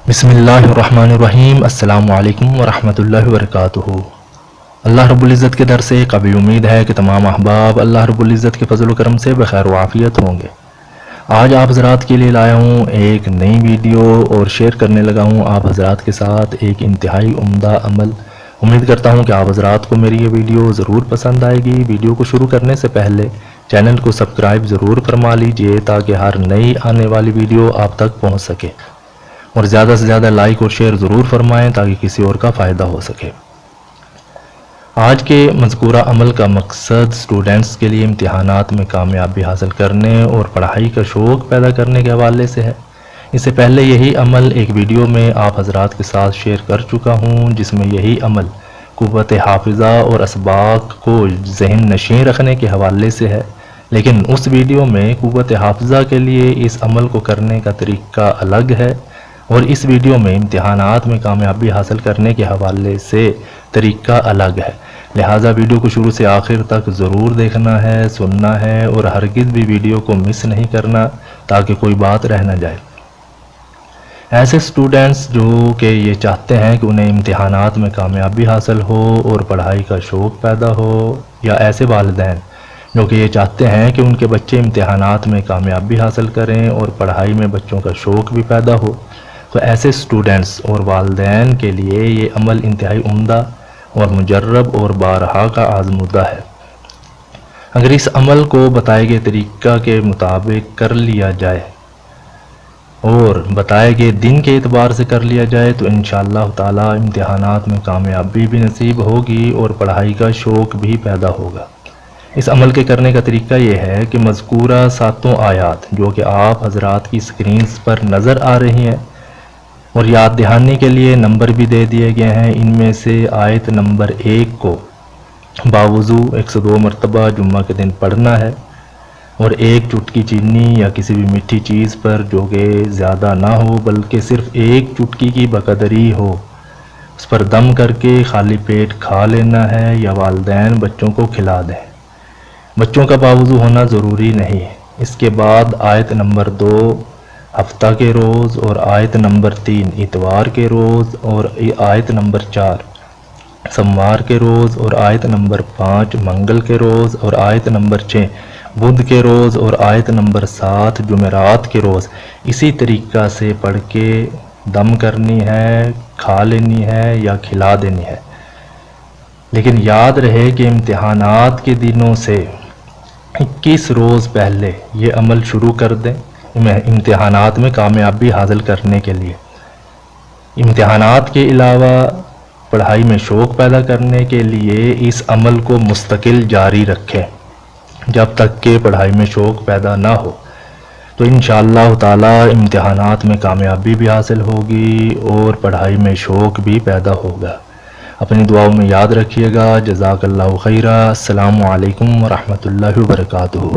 بسم اللہ الرحمن الرحیم۔ السلام علیکم ورحمۃ اللہ وبرکاتہ۔ اللہ رب العزت کے در سے قابل امید ہے کہ تمام احباب اللہ رب العزت کے فضل و کرم سے بخیر و عافیت ہوں گے۔ آج آپ حضرات کے لیے لایا ہوں ایک نئی ویڈیو اور شیئر کرنے لگا ہوں آپ حضرات کے ساتھ ایک انتہائی عمدہ عمل۔ امید کرتا ہوں کہ آپ حضرات کو میری یہ ویڈیو ضرور پسند آئے گی۔ ویڈیو کو شروع کرنے سے پہلے چینل کو سبسکرائب ضرور فرما لیجئے تاکہ ہر نئی آنے والی ویڈیو آپ تک پہنچ سکے، اور زیادہ سے زیادہ لائک اور شیئر ضرور فرمائیں تاکہ کسی اور کا فائدہ ہو سکے۔ آج کے مذکورہ عمل کا مقصد اسٹوڈنٹس کے لیے امتحانات میں کامیابی حاصل کرنے اور پڑھائی کا شوق پیدا کرنے کے حوالے سے ہے۔ اس سے پہلے یہی عمل ایک ویڈیو میں آپ حضرات کے ساتھ شیئر کر چکا ہوں، جس میں یہی عمل قوت حافظہ اور اسباق کو ذہن نشین رکھنے کے حوالے سے ہے، لیکن اس ویڈیو میں قوت حافظہ کے لیے اس عمل کو کرنے کا طریقہ الگ ہے، اور اس ویڈیو میں امتحانات میں کامیابی حاصل کرنے کے حوالے سے طریقہ الگ ہے۔ لہٰذا ویڈیو کو شروع سے آخر تک ضرور دیکھنا ہے، سننا ہے، اور ہرگز بھی ویڈیو کو مس نہیں کرنا تاکہ کوئی بات رہ نہ جائے۔ ایسے اسٹوڈنٹس جو کہ یہ چاہتے ہیں کہ انہیں امتحانات میں کامیابی حاصل ہو اور پڑھائی کا شوق پیدا ہو، یا ایسے والدین جو کہ یہ چاہتے ہیں کہ ان کے بچے امتحانات میں کامیابی حاصل کریں اور پڑھائی میں بچوں کا شوق بھی پیدا ہو، تو ایسے اسٹوڈنٹس اور والدین کے لیے یہ عمل انتہائی عمدہ اور مجرب اور بارہا کا آزمودہ ہے۔ اگر اس عمل کو بتائے گئے طریقہ کے مطابق کر لیا جائے اور بتائے گئے دن کے اعتبار سے کر لیا جائے تو انشاءاللہ تعالی امتحانات میں کامیابی بھی نصیب ہوگی اور پڑھائی کا شوق بھی پیدا ہوگا۔ اس عمل کے کرنے کا طریقہ یہ ہے کہ مذکورہ 7 آیات جو کہ آپ حضرات کی سکرینز پر نظر آ رہی ہیں اور یاد دہانی کے لیے نمبر بھی دے دیے گئے ہیں، ان میں سے آیت نمبر 1 کو باوضو 102 مرتبہ جمعہ کے دن پڑھنا ہے، اور ایک چٹکی چینی یا کسی بھی میٹھی چیز پر جو کہ زیادہ نہ ہو بلکہ صرف ایک چٹکی کی بقدری ہو، اس پر دم کر کے خالی پیٹ کھا لینا ہے یا والدین بچوں کو کھلا دیں۔ بچوں کا باوضو ہونا ضروری نہیں ہے۔ اس کے بعد آیت نمبر 2 ہفتہ کے روز، اور آیت نمبر 3 اتوار کے روز، اور آیت نمبر 4 سوموار کے روز، اور آیت نمبر 5 منگل کے روز، اور آیت نمبر 6 بدھ کے روز، اور آیت نمبر 7 جمعرات کے روز اسی طریقہ سے پڑھ کے دم کرنی ہے، کھا لینی ہے یا کھلا دینی ہے۔ لیکن یاد رہے کہ امتحانات کے دنوں سے 21 روز پہلے یہ عمل شروع کر دیں امتحانات میں کامیابی حاصل کرنے کے لیے۔ امتحانات کے علاوہ پڑھائی میں شوق پیدا کرنے کے لیے اس عمل کو مستقل جاری رکھیں جب تک کہ پڑھائی میں شوق پیدا نہ ہو، تو انشاءاللہ تعالی امتحانات میں کامیابی بھی حاصل ہوگی اور پڑھائی میں شوق بھی پیدا ہوگا۔ اپنی دعاؤں میں یاد رکھیے گا۔ جزاک اللہ خیرہ۔ السلام علیکم ورحمۃ اللہ وبرکاتہ۔